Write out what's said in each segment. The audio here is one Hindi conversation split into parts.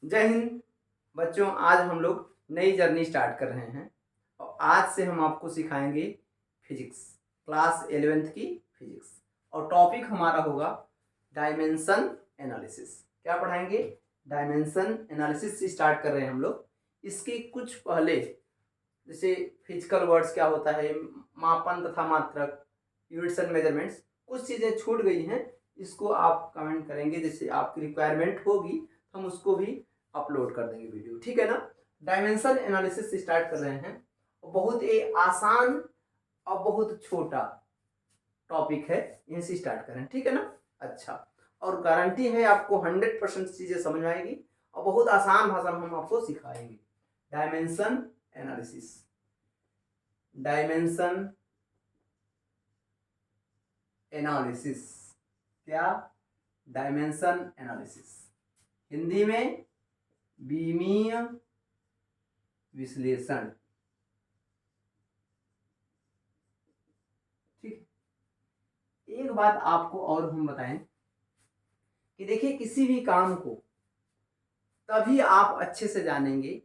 जय हिंद बच्चों। आज हम लोग नई जर्नी स्टार्ट कर रहे हैं और आज से हम आपको सिखाएंगे फिजिक्स, क्लास 11th की फिजिक्स। और टॉपिक हमारा होगा डायमेंशन एनालिसिस। क्या पढ़ाएंगे? डायमेंशन एनालिसिस से स्टार्ट कर रहे हैं हम लोग। इसके कुछ पहले जैसे फिजिकल वर्ड्स क्या होता है, मापन तथा मात्रक, यूनिट्स एंड मेजरमेंट्स, कुछ चीज़ें छूट गई हैं। इसको आप कमेंट करेंगे, जैसे आपकी रिक्वायरमेंट होगी हम उसको भी अपलोड कर देंगे वीडियो, ठीक है ना। डायमेंशन एनालिसिस से स्टार्ट कर रहे हैं। बहुत ही आसान और बहुत छोटा टॉपिक है, यहीं से स्टार्ट करें, ठीक है ना। अच्छा, और गारंटी है आपको 100% चीज़ें समझ में आएगी और बहुत आसान भाषा में हम आपको सिखाएंगे। डायमेंशन एनालिसिस, डायमेंशन एनालिसिस, क्या? डायमेंशन एनालिसिस, हिंदी में बीमीय विश्लेषण, ठीक। एक बात आपको और हम बताएं कि देखिए, किसी भी काम को तभी आप अच्छे से जानेंगे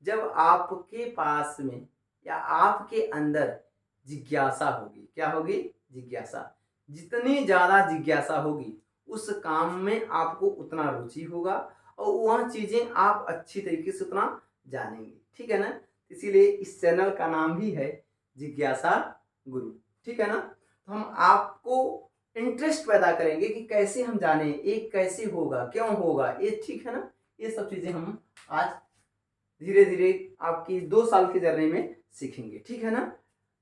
जब आपके पास में या आपके अंदर जिज्ञासा होगी। क्या होगी? जिज्ञासा। जितनी ज़्यादा जिज्ञासा होगी उस काम में आपको उतना रुचि होगा और वह चीज़ें आप अच्छी तरीके से उतना जानेंगे, ठीक है ना। इसीलिए इस चैनल का नाम भी है जिज्ञासा गुरु, ठीक है ना। तो हम आपको इंटरेस्ट पैदा करेंगे कि कैसे हम जाने, एक कैसे होगा, क्यों होगा ये, ठीक है ना। ये सब चीज़ें हम आज धीरे धीरे आपकी 2 साल की जर्नी में सीखेंगे, ठीक है ना।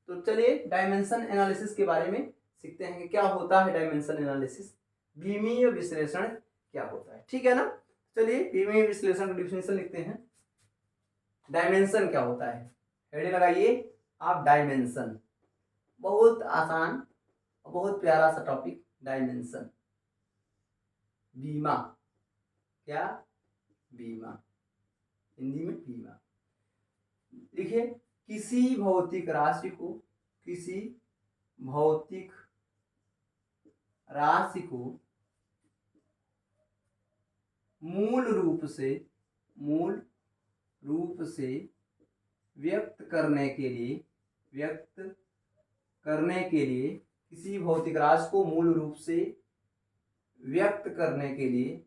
तो चलिए डायमेंशन एनालिसिस के बारे में सीखते हैं कि क्या होता है डायमेंशन एनालिसिस, बीमीय विश्लेषण क्या होता है, ठीक है ना। चलिए बीमीय विश्लेषण का डिफिनेशन लिखते हैं। डायमेंशन क्या होता है, हेडिंग लगाइए आप, डायमेंशन। बहुत आसान और बहुत प्यारा सा टॉपिक, डायमेंशन। बीमा, क्या? बीमा, हिंदी में बीमा। देखिए, किसी भौतिक राशि को, किसी भौतिक राशि को मूल रूप से व्यक्त करने के लिए, किसी भौतिक राशि को मूल रूप से व्यक्त करने के लिए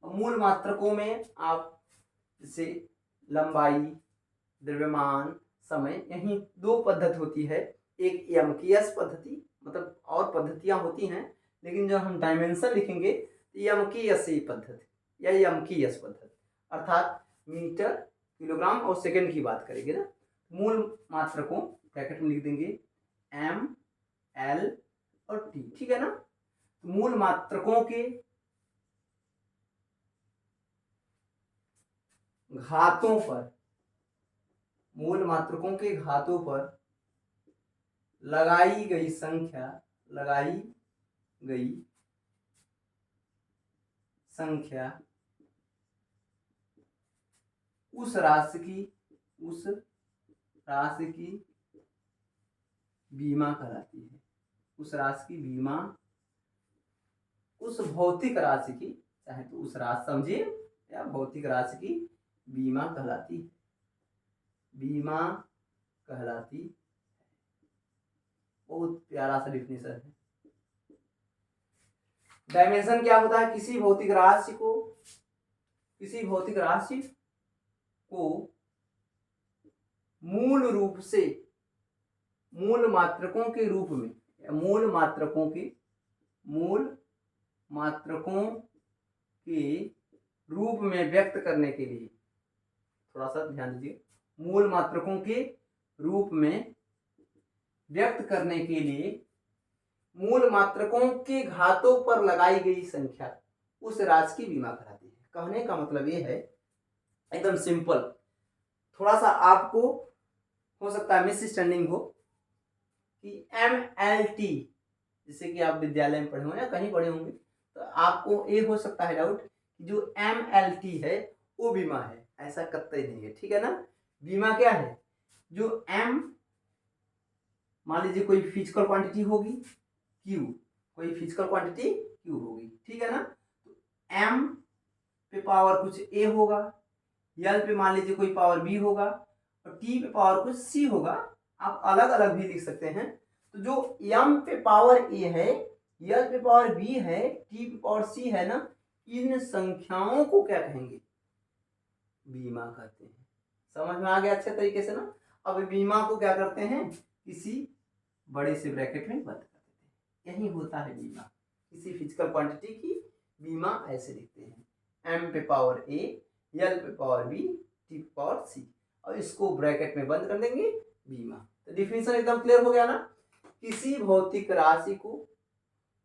मूल मात्रकों में आप जैसे लंबाई, द्रव्यमान, समय, यही 2 पद्धति होती है। एक यमकीयस पद्धति, मतलब और पद्धतियां होती हैं, लेकिन जब हम डायमेंशन लिखेंगे तो यमकीयसी पद्धति या यमकीयस पद्धति, अर्थात मीटर, किलोग्राम और सेकंड की बात करेंगे ना। मूल मात्रकों ब्रैकेट में लिख देंगे एम, एल और टी, ठीक है ना। मूल मात्रकों के घातों पर लगाई गई संख्या उस राशि की बीमा कहलाती है। उस भौतिक राशि की, चाहे तो उस राशि समझिए या भौतिक राशि की बीमा कहलाती है। बहुत प्यारा सा डिफिनेशन है। डायमेंशन क्या होता है? किसी भौतिक राशि को मूल मात्रकों के रूप में व्यक्त करने के लिए, थोड़ा सा ध्यान दीजिए, मूल मात्रकों के रूप में व्यक्त करने के लिए मूल मात्रकों के घातों पर लगाई गई संख्या उस राशि की बीमा कराती है। कहने का मतलब ये है, एकदम सिंपल, थोड़ा सा आपको हो सकता है मिसअंडरस्टैंडिंग हो कि MLT, जैसे कि आप विद्यालय में पढ़े होंगे या कहीं पढ़े होंगे, तो आपको ये हो सकता है डाउट कि जो MLT है वो बीमा है, ऐसा कतई नहीं है, ठीक है ना। बीमा क्या है, जो एम, मान लीजिए कोई फिजिकल क्वांटिटी होगी, क्यू, कोई फिजिकल क्वांटिटी क्यू होगी, ठीक है ना। तो एम पे पावर कुछ ए होगा, यल पे मान लीजिए कोई पावर बी होगा, और टी पे पावर कुछ सी होगा, आप अलग अलग भी लिख सकते हैं। तो जो एम पे पावर ए है, यल पे पावर बी है, टी पे पावर सी है ना, इन संख्याओं को क्या कहेंगे, बीमा कहते हैं। समझ में आ गया अच्छे तरीके से ना। अब बीमा को क्या करते हैं, किसी बड़े से ब्रैकेट में बंद कर देते हैं, यही होता है बीमा। किसी फिजिकल क्वांटिटी की बीमा ऐसे लिखते हैं, एम पे पावर ए, यल पे पावर बी, टी पे पावर सी, और इसको ब्रैकेट में बंद कर देंगे, बीमा। तो डिफिनीशन एकदम क्लियर हो गया ना। किसी भौतिक राशि को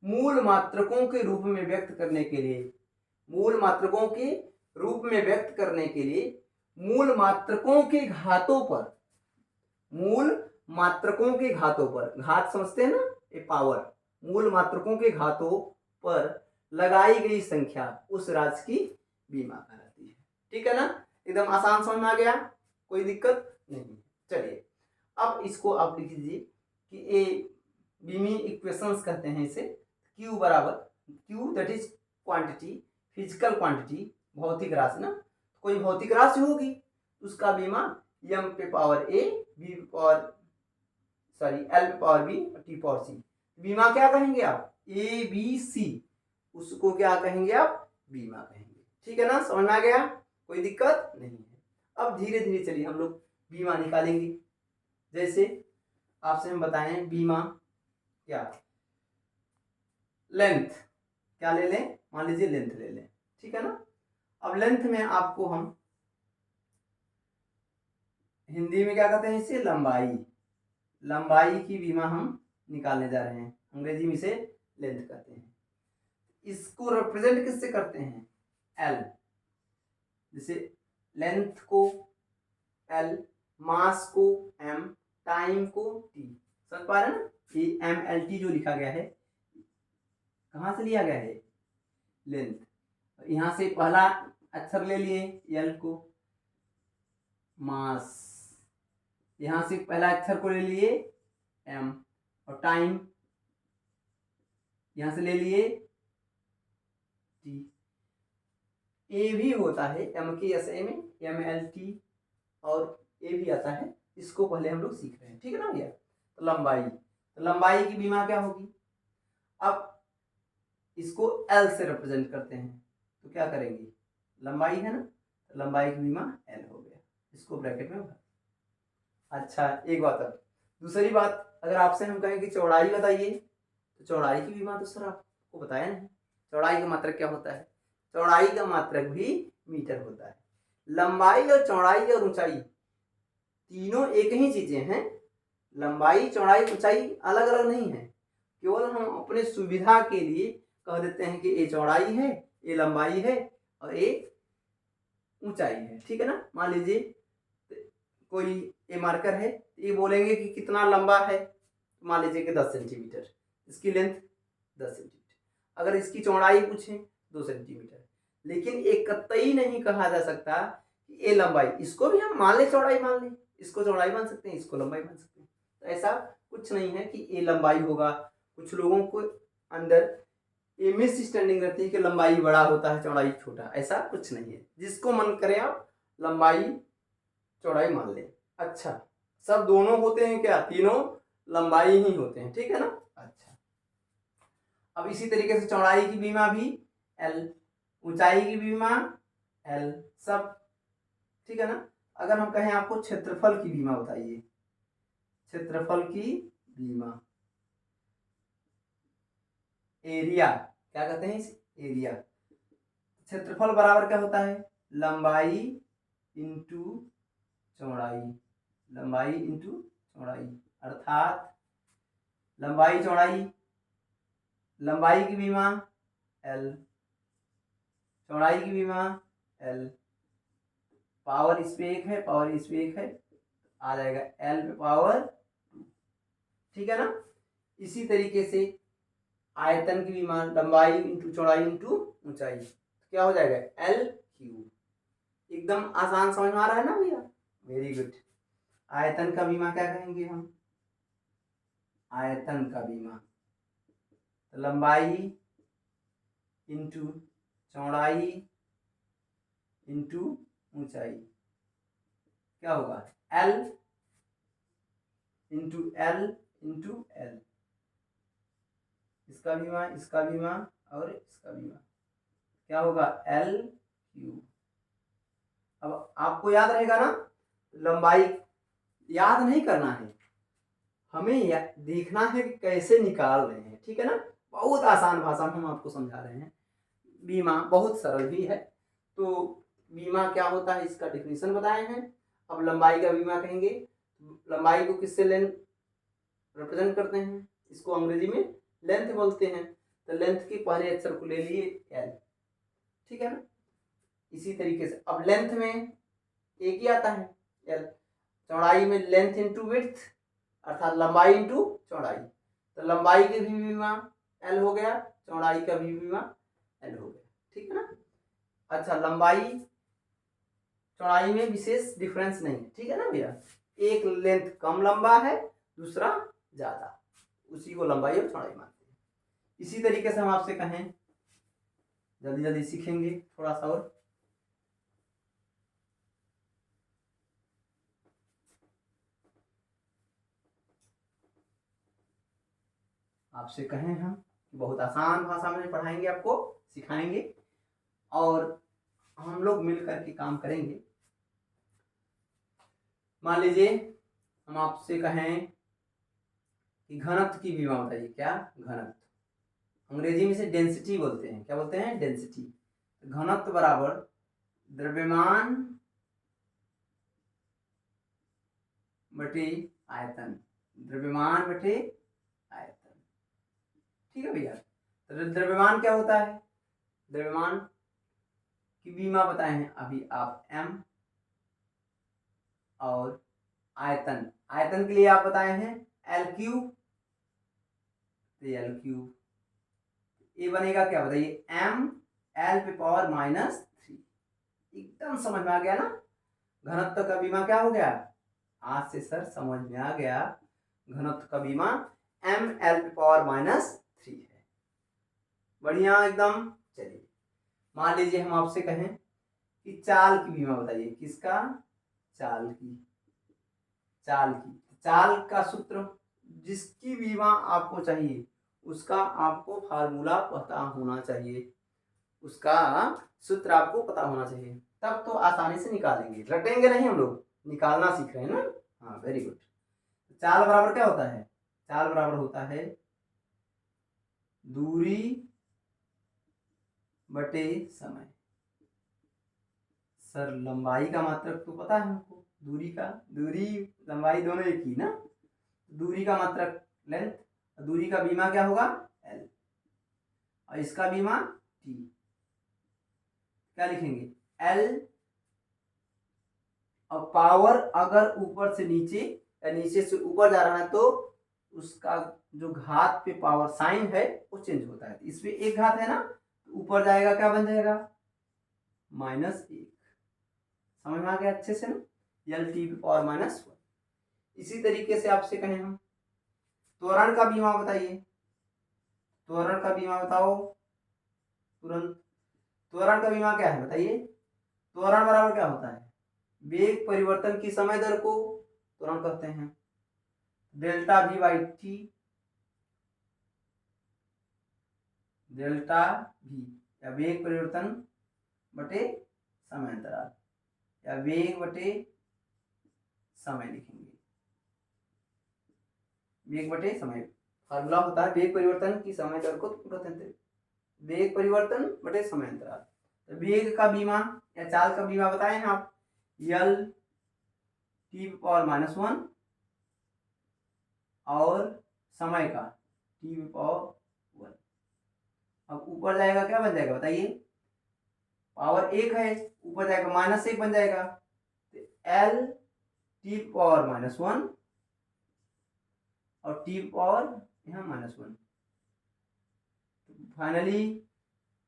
मूल मात्रकों के रूप में व्यक्त करने के लिए, मूल मात्रकों के रूप में व्यक्त करने के लिए मूल मात्रकों के घातों पर, मूल मात्रकों के घातों पर, घात समझते हैं ना, ये पावर, मूल मात्रकों के घातों पर लगाई गई संख्या उस राशि की बीमा कहलाती है, ठीक है ना। एकदम आसान समझ में आ गया, कोई दिक्कत नहीं। चलिए अब इसको आप लिख लीजिए कि ए बीमी इक्वेशंस कहते हैं इसे। क्यू बराबर, Q that is quantity, physical quantity, भौतिक राशि ना, कोई भौतिक राशि होगी उसका बीमा एम पे पावर ए, बी पे पावर, सॉरी एल पे पावर बी, टी पावर सी। बीमा क्या कहेंगे आप, ए बी सी, उसको क्या कहेंगे आप, बीमा कहेंगे, ठीक है ना। समझ में आ गया, कोई दिक्कत नहीं है। अब धीरे धीरे चलिए हम लोग बीमा निकालेंगे। जैसे आपसे हम बताएं बीमा क्या, लेंथ क्या ले लें, मान लीजिए लेंथ ले लें, ठीक है ना। अब लेंथ में आपको हम हिंदी में क्या कहते हैं, इसे लंबाई, लंबाई की बीमा हम निकालने जा रहे हैं, अंग्रेजी में इसे लेंथ कहते हैं। इसको रिप्रेजेंट किससे करते हैं, एल, जैसे लेंथ को एल, मास को एम, टाइम को टी। समझ पा रहे हैं ना, ये एम एल टी जो लिखा गया है कहाँ से लिया गया है, लेंथ। यहां से पहला अक्षर ले लिए एल को, मास, यहां से पहला अक्षर को ले लिए एम, और टाइम यहां से ले लिए टी। ए भी होता है एम के एस ए में, एम एल टी, और ए भी आता है, इसको पहले हम लोग सीख रहे हैं, ठीक है ना भैया। तो लंबाई, तो लंबाई की बीमा क्या होगी, अब इसको एल से रिप्रेजेंट करते हैं, तो क्या करेंगे, लंबाई है ना, तो लंबाई की बीमा एल हो गया, इसको ब्रैकेट में भर। अच्छा एक बात, अब दूसरी बात, अगर आपसे हम कहें कि चौड़ाई बताइए, तो चौड़ाई की बीमा तो सर आपको बताया नहीं, चौड़ाई का मात्रक क्या होता है, चौड़ाई का मात्रक भी मीटर होता है। लंबाई और चौड़ाई और ऊंचाई तीनों एक ही चीजें हैं, लंबाई चौड़ाई ऊंचाई अलग अलग नहीं है, केवल हम अपने सुविधा के लिए कह देते हैं कि ये चौड़ाई है, ये लंबाई है, और ये ऊंचाई है, ठीक है ना। मान लीजिए कोई ये मार्कर है, ये बोलेंगे कि कितना लंबा है, तो मान लीजिए कि 10 सेंटीमीटर, इसकी लेंथ 10 सेंटीमीटर, अगर इसकी चौड़ाई पूछें 2 सेंटीमीटर, लेकिन एक कतई नहीं कहा जा सकता कि ये लंबाई, इसको भी हम मान ले चौड़ाई मान लें, इसको चौड़ाई मान सकते हैं, इसको लंबाई मान सकते हैं, तो ऐसा कुछ नहीं है कि ये लंबाई होगा। कुछ लोगों को अंदर ये मिसअंडरस्टैंडिंग रहती है कि लंबाई बड़ा होता है चौड़ाई छोटा, ऐसा कुछ नहीं है, जिसको मन करे आप लंबाई चौड़ाई मान ले। अच्छा सब दोनों होते हैं क्या, तीनों लंबाई ही होते हैं, ठीक है ना। अच्छा अब इसी तरीके से चौड़ाई की बीमा भी एल, ऊंचाई की बीमा एल, सब ठीक है ना। अगर हम कहें आपको क्षेत्रफल की बीमा बताइए, क्षेत्रफल की बीमा, एरिया क्या कहते हैं इस, एरिया, क्षेत्रफल बराबर क्या होता है, लंबाई इंटू चौड़ाई, लंबाई इंटू चौड़ाई, अर्थात लंबाई चौड़ाई, लंबाई की बीमा एल, चौड़ाई की बीमा एल, पावर इस पे एक है, पावर इस पे एक है, आ जाएगा एल पे पावर 2, ठीक है ना। इसी तरीके से आयतन की बीमा, लंबाई इंटू चौड़ाई इंटू ऊंचाई, क्या हो जाएगा एल क्यूब, एकदम आसान समझ में आ रहा है ना भैया? Very good. आयतन का बीमा क्या कहेंगे हम? आयतन का बीमा तो लंबाई इंटू चौड़ाई इंटू ऊंचाई क्या होगा? L into L into L. इसका बीमा, इसका बीमा और इसका बीमा क्या होगा? L cube. अब आपको याद रहेगा ना, लंबाई याद नहीं करना है, हमें देखना है कि कैसे निकाल रहे हैं, ठीक है ना? बहुत आसान भाषा में हम आपको समझा रहे हैं। बीमा बहुत सरल भी है। तो बीमा क्या होता है इसका डेफिनेशन बताए हैं। अब लंबाई का बीमा कहेंगे, लंबाई को किससे रिप्रेजेंट करते हैं? इसको अंग्रेजी में लेंथ बोलते हैं। तो लेंथ के पहले अक्षर को ले लिए एल, ठीक है ना? इसी तरीके से अब लेंथ में एक ही आता है एल, चौड़ाई में लेंथ इंटू विड्थ अर्थात लंबाई इंटू चौड़ाई। तो लंबाई के भी बीमा एल हो गया, चौड़ाई का भी बीमा एल हो गया, ठीक है ना? अच्छा, लंबाई चौड़ाई में विशेष डिफरेंस नहीं है, ठीक है ना भैया? एक लेंथ कम लंबा है, दूसरा ज्यादा, उसी को लंबाई और चौड़ाई मानते हैं। इसी तरीके से हम आपसे कहें, जल्दी जल्दी सीखेंगे थोड़ा सा और। आपसे कहें हम, बहुत आसान भाषा में पढ़ाएंगे, आपको सिखाएंगे और हम लोग मिल करके काम करेंगे। मान लीजिए हम आपसे कहें कि घनत्व की बीमा बताइए। क्या? घनत्व, अंग्रेजी में से डेंसिटी बोलते हैं। क्या बोलते हैं? डेंसिटी। घनत्व बराबर द्रव्यमान बटे आयतन, द्रव्यमान बटे आयतन, ठीक है भैया? तो द्रव्यमान क्या होता है? द्रव्यमान की बीमा बताए हैं अभी आप m, और आयतन, आयतन के लिए आप बताए हैं एल क्यूब, एल क्यूब। ये बनेगा क्या बताइए? m l पे पावर -3। एकदम समझ में आ गया ना? घनत्व का बीमा क्या हो गया? आज से सर समझ में आ गया, घनत्व का बीमा m l पे पावर -3 है। बढ़िया एकदम। चलिए मान लीजिए हम आपसे कहें कि चाल की बीमा बताइए। किसका? चाल की। चाल की, चाल का सूत्र, जिसकी बीमा आपको चाहिए उसका आपको फार्मूला पता होना चाहिए, उसका सूत्र आपको पता होना चाहिए, तब तो आसानी से निकालेंगे। रटेंगे नहीं, हम लोग निकालना सीख रहे हैं ना। हाँ, वेरी गुड। चाल बराबर क्या होता है? चाल बराबर होता है दूरी बटे समय। सर लंबाई का मात्रक तो पता है हमको, दूरी का, दूरी लंबाई दोनों एक ही ना। दूरी का मात्रक लेंथ, दूरी का बीमा क्या होगा? एल, और इसका बीमा टी। क्या लिखेंगे? एल, और पावर अगर ऊपर से नीचे या नीचे से ऊपर जा रहा है तो उसका जो घात पे पावर साइन है वो चेंज होता है। इसमें एक घात है ना, तो ऊपर जाएगा क्या बन जाएगा? -1। समझ में आ गया अच्छे से ना? L T power -1। इसी तरीके से आपसे कहें हम त्वरण का बीमा बताइए। त्वरण का बीमा बताओ तुरंत। त्वरण का बीमा क्या है बताइए? त्वरण बराबर क्या होता है? वेग परिवर्तन की समय दर को त्वरण कहते हैं। Delta we by T, delta we या वेग परिवर्तन बटे समय अंतराल, या वेग बटे समय लिखेंगे। वेग बटे समय फार्मूला होता है वेग परिवर्तन की समय दर को कहते हैं वेग परिवर्तन बटे समय अंतराल। तो वेग का बीमा या चाल का बीमा बताए हैं आप, यल टी पावर -1 और समय का टी पावर 1। अब ऊपर जाएगा क्या बन जाएगा बताइए? पावर 1 है, ऊपर जाएगा -1 बन जाएगा, तो एल टी पावर -1 और टी पावर यहाँ -1। फाइनली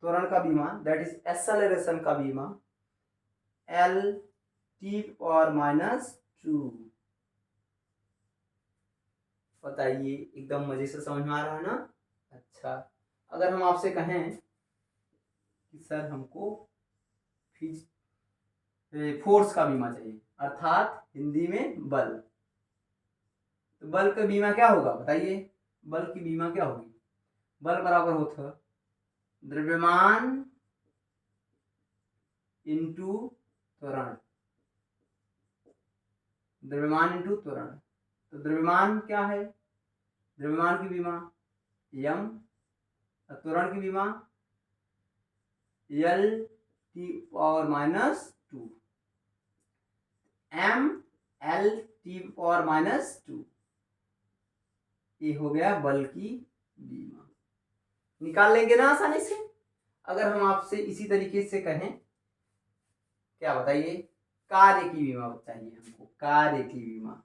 त्वरण का बीमा दैट इज एक्सेलरेशन का बीमा एल टी पावर माइनस 2। बताइए, एकदम मजे से समझ में आ रहा है ना? अच्छा, अगर हम आपसे कहें कि सर हमको फोर्स का बीमा चाहिए, अर्थात हिंदी में बल, तो बल का बीमा क्या होगा बताइए? बल की बीमा क्या होगी? बल बराबर होता द्रव्यमान इंटू त्वरण, द्रव्यमान इंटू त्वरण। तो द्रव्यमान क्या है? द्रव्यमान की बीमा यम, त्वरण की बीमा L T power minus 2, M L T power minus 2। ये हो गया बल की बीमा। निकाल लेंगे ना आसानी से। अगर हम आपसे इसी तरीके से कहें, क्या बताइए? कार्य की बीमा चाहिए हमको, कार्य की बीमा।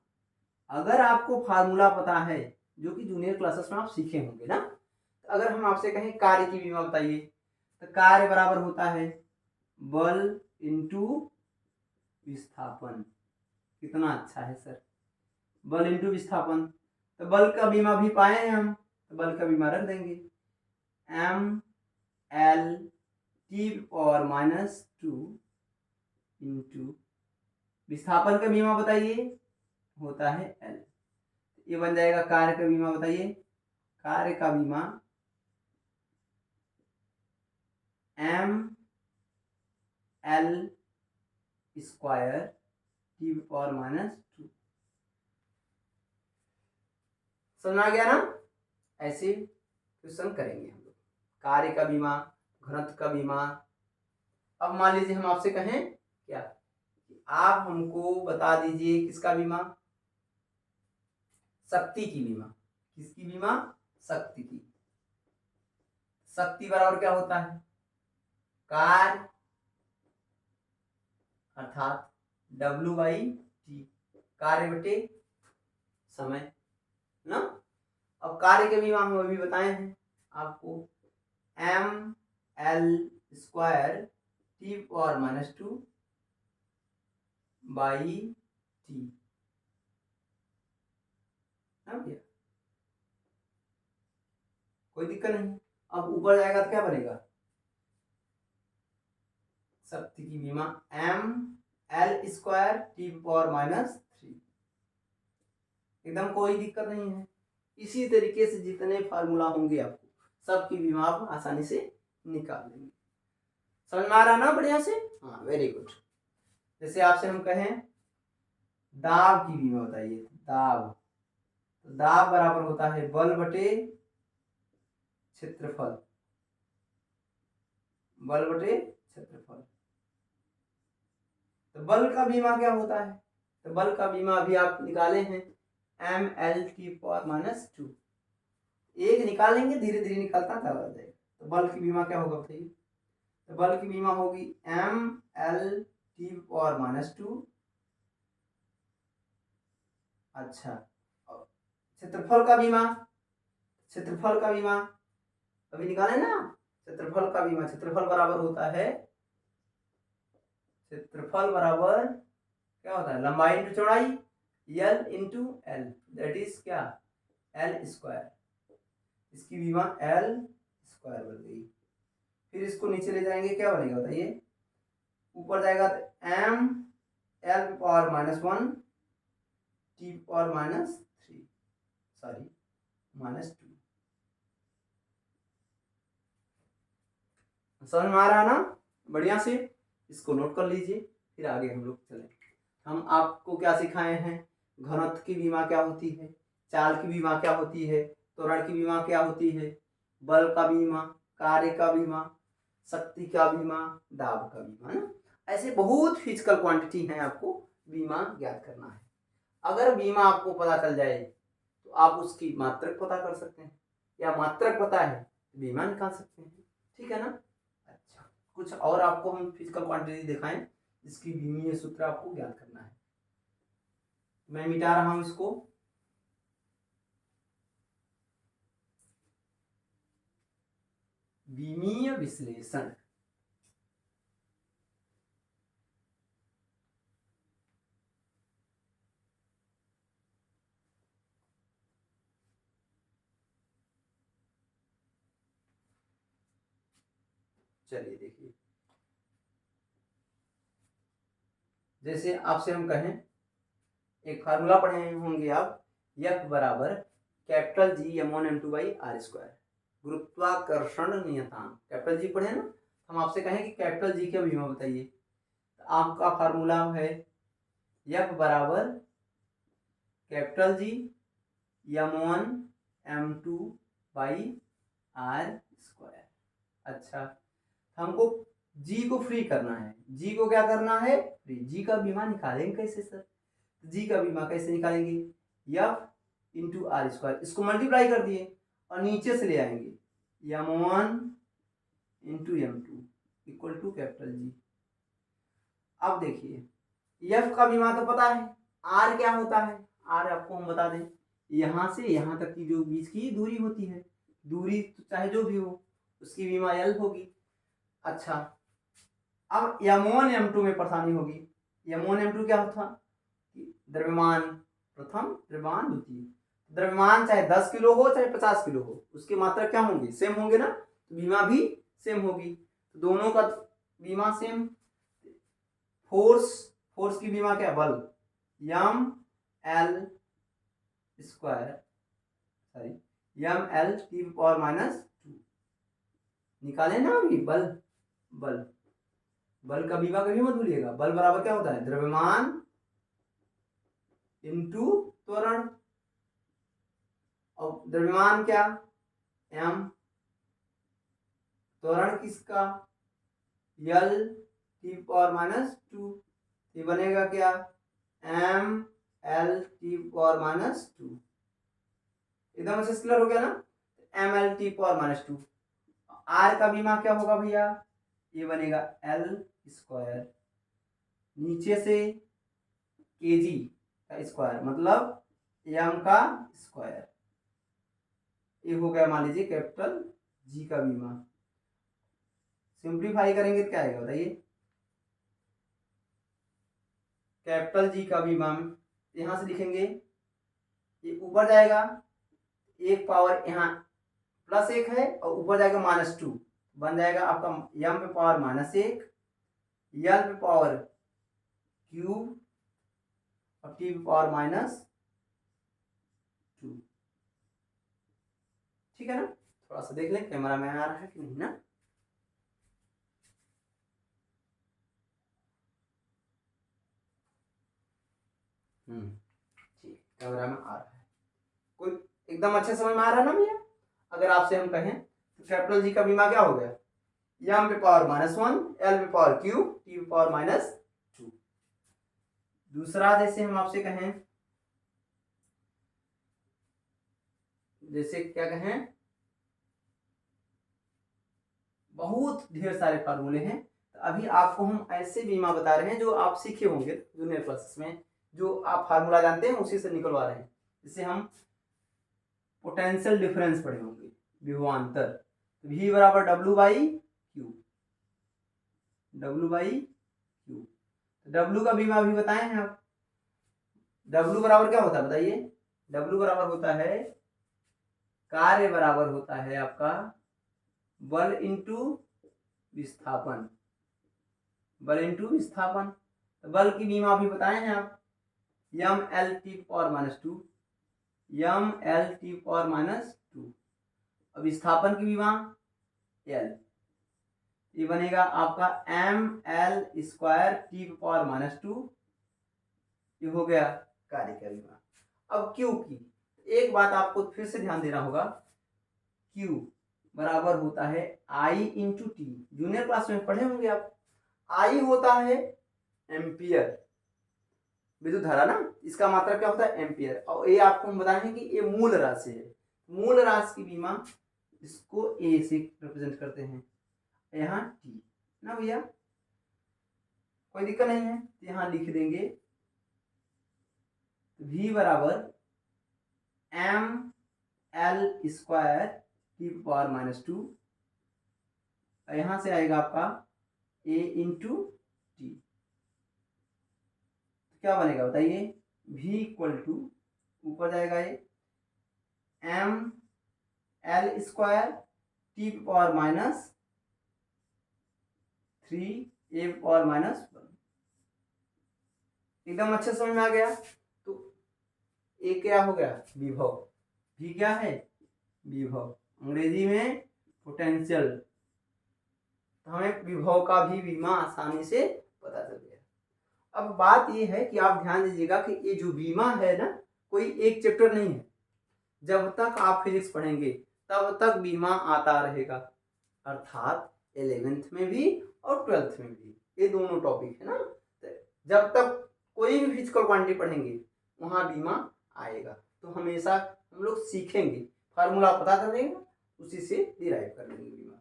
अगर आपको फार्मूला पता है, जो कि जूनियर क्लासेस में आप सीखे होंगे ना, तो अगर हम आपसे कहें कार्य की बीमा बताइए, तो कार्य बराबर होता है बल इंटू विस्थापन। कितना अच्छा है सर, बल इंटू विस्थापन। तो बल का बीमा भी पाए हैं हम, तो बल का बीमा रख देंगे M L T power minus 2 into विस्थापन का बीमा बताइए होता है एल। ये बन जाएगा कार्य का बीमा। बताइए, कार्य का बीमा M L square T power minus 2। समझ आ गया ना? ऐसे क्वेश्चन करेंगे हम लोग। कार्य का बीमा, घनत्व का बीमा। अब मान लीजिए हम आपसे कहें क्या, आप हमको बता दीजिए किसका बीमा? शक्ति की बीमा। किसकी बीमा? शक्ति की। शक्ति बराबर क्या होता है? कार्य अर्थात W बाई टी, कार्य बटे समय ना। अब कार्य के बीमा हम अभी बताए हैं आपको, M L square T power minus 2 by T. कोई दिक्कत नहीं। अब ऊपर जाएगा तो क्या बनेगा? शक्ति की बीमा M L square T power minus 3। एकदम कोई दिक्कत नहीं है। इसी तरीके से जितने फार्मूला होंगे आपको, सबकी बीमा आप आसानी से निकाल लेंगे। समझ में आ रहा ना बढ़िया से? हाँ, वेरी गुड। जैसे आपसे हम कहें दाब की बीमा बताइए। दाब, तो दाब बराबर होता है बल बटे क्षेत्रफल, बल बटे क्षेत्रफल। तो बल का बीमा क्या होता है? तो बल का बीमा अभी आप निकाले हैं M L T power minus 2। एक निकालेंगे, धीरे धीरे निकलता चला जाएगा। तो बल की बीमा क्या होगा बताइए? तो बल की बीमा होगी M L T power minus 2। अच्छा, क्षेत्रफल का बीमा, क्षेत्रफल का बीमा अभी निकाले ना। क्षेत्रफल का बीमा, क्षेत्रफल बराबर होता है, क्षेत्रफल बराबर क्या होता है? लंबाई इंटू चौड़ाई, L into L, that is क्या? L square. इसकी बीमा एल स्क्वायर बन गई। फिर इसको नीचे ले जाएंगे, क्या बनेगा बताइए? ऊपर जाएगा तो M L power minus 1 T power minus 3, sorry minus 2। समझ में आ रहा है ना? बढ़िया से इसको नोट कर लीजिए, फिर आगे हम लोग चलें। हम आपको क्या सिखाए हैं? घनत्व की बीमा क्या होती है, चाल की बीमा क्या होती है, त्वरण की बीमा क्या होती है, बल का बीमा, कार्य का बीमा, शक्ति का बीमा, दाब का बीमा ना। ऐसे बहुत फिजिकल क्वांटिटी हैं, आपको बीमा ज्ञात करना है। अगर बीमा आपको पता चल जाए तो आप उसकी मात्रक पता कर सकते हैं, या मात्रक पता है तो बीमा निकाल सकते हैं। ठीक है ना? अच्छा, कुछ और आपको हम फिजिकल क्वांटिटी दिखाएं जिसकी बीमीय सूत्र आपको ज्ञात करना है। मैं मिटा रहा हूं इसको। बीमीय विश्लेषण, चलिए देखिए, जैसे आपसे हम कहें, एक फार्मूला पढ़े होंगे आप, F बराबर capital G m1 m2 by r square, गुरुत्वाकर्षण नियतांक। कैपिटल जी पढ़े ना, हम आपसे कहें कि कैपिटल जी का बीमा बताइए, तो आपका फार्मूला है F बराबर capital G m1 m2 by r square. अच्छा, हमको जी को फ्री करना है, जी को क्या करना है, फ्री। जी का बीमा निकालेंगे कैसे सर, जी का बीमा कैसे निकालेंगे, एफ इंटू आर स्क्वायर, इसको मल्टीप्लाई कर दिए और नीचे से ले आएंगे m1 into m2 equal to capital G. अब देखिए एफ का बीमा तो पता है, आर क्या होता है, आर आपको हम बता दें, यहाँ से यहाँ तक की जो बीच की दूरी होती है, दूरी तो चाहे जो भी हो उसकी बीमा एल होगी। अच्छा, अब m1 m2 में परेशानी होगी, m1 m2 क्या होता, द्रव्यमान प्रथम द्रव्यमान द्वितीय, द्रव्यमान चाहे 10 किलो हो चाहे 50 किलो हो, उसकी मात्रा क्या होंगी, सेम होंगे ना, तो बीमा भी सेम होगी, तो दोनों का बीमा सेम। फोर्स की बीमा क्या, बल, यम एल स्क्वायर, सॉरी यम एल टी पावर माइनस 2, निकाले ना अभी, बल का बीमा कभी मत भूलिएगा, बल बराबर क्या होता है, द्रव्यमान इंटू त्वरण, और द्रव्यमान क्या, एम, त्वरण किसका, यल टी पावर माइनस 2, ये बनेगा क्या, M L T power minus 2, एकदम अच्छे से क्लियर हो गया ना, M L T power minus 2। R का बीमा क्या होगा भैया, ये बनेगा एल स्क्वायर, नीचे से केजी का स्क्वायर मतलब एम का स्क्वायर, ये हो गया मान लीजिए कैपिटल जी का बीमा। सिंप्लीफाई करेंगे तो क्या आएगा बताइए, कैपिटल जी का बीमा यहां से लिखेंगे, ये ऊपर जाएगा, एक पावर यहाँ +1 है और ऊपर जाएगा -2, बन जाएगा आपका m पे पावर -1, l पे पावर क्यूब और t पे पावर -2। ठीक है ना, थोड़ा सा देख लें कैमरा में आ रहा है कि नहीं ना, ठीक, कैमरा में आ रहा है, कोई एकदम अच्छे समझ में आ रहा है ना भैया। अगर आपसे हम कहें तो कैपिटल जी का बीमा क्या हो गया, m पे पावर -1, l पे पावर क्यूब, t पे पावर -2। दूसरा जैसे हम आपसे कहें, जैसे क्या कहें, बहुत ढेर सारे फार्मूले हैं, तो अभी आपको हम ऐसे बीमा बता रहे हैं जो आप सीखे होंगे जूनियर क्लासेस में, जो आप फार्मूला जानते हैं उसी से निकलवा रहे हैं। जिसे हम पोटेंशियल डिफरेंस पढ़े होंगे, विभवांतर, V बराबर W by Q, W by Q, W का बीमा अभी बताए हैं आप, W बराबर क्या होता है बताइए, W बराबर होता है, कार्य बराबर होता है आपका बल इंटू विस्थापन, बल इंटू विस्थापन, तो बल की बीमा अभी बताए हैं आप, M L T power -2, M L T power -2, अब विस्थापन की बीमा एल, ये बनेगा आपका M L square T power -2, ये हो गया कार्य का बीमा। अब क्यू की एक बात आपको फिर से ध्यान देना होगा, क्यू बराबर होता है आई इंटू टी, जूनियर क्लास में पढ़े होंगे आप, आई होता है एम्पियर, विद्युत धारा ना, इसका मात्रा क्या होता है एम्पियर, और ये आपको हम बताएं कि ये मूल राशि है, मूल राशि की बीमा इसको ए से रिप्रेजेंट करते हैं, यहाँ टी ना भैया, कोई दिक्कत नहीं है, यहाँ लिख देंगे V बराबर M L square T power -2, यहां से आएगा आपका A इंटू टी, क्या बनेगा बताइए, V इक्वल टू ऊपर जाएगा ये M L square T power 3a⁻1। एकदम अच्छे समझ में आ गया। तो ए क्या हो गया, विभव। भी क्या है, विभव, अंग्रेजी में पोटेंशियल। तो हमें विभव का भी विमा आसानी से पता चल गया। अब बात ये है कि आप ध्यान दीजिएगा कि ये जो विमा है ना, कोई एक चैप्टर नहीं है। जब तक आप फिजिक्स पढ़ेंगे तब तक विमा आता रहेगा, अर्थात 11th में भी और 12th में भी, ये दोनों टॉपिक है ना। जब तक कोई भी फिजिकल क्वांटिटी पढ़ेंगे वहाँ बीमा आएगा। तो हमेशा हम लोग सीखेंगे, फार्मूला पता चलेगा, उसी से डिराइव कर लेंगे बीमा।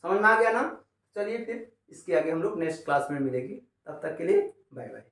समझ में आ गया ना। चलिए फिर इसके आगे हम लोग नेक्स्ट क्लास में मिलेंगे, तब तक के लिए बाय बाय।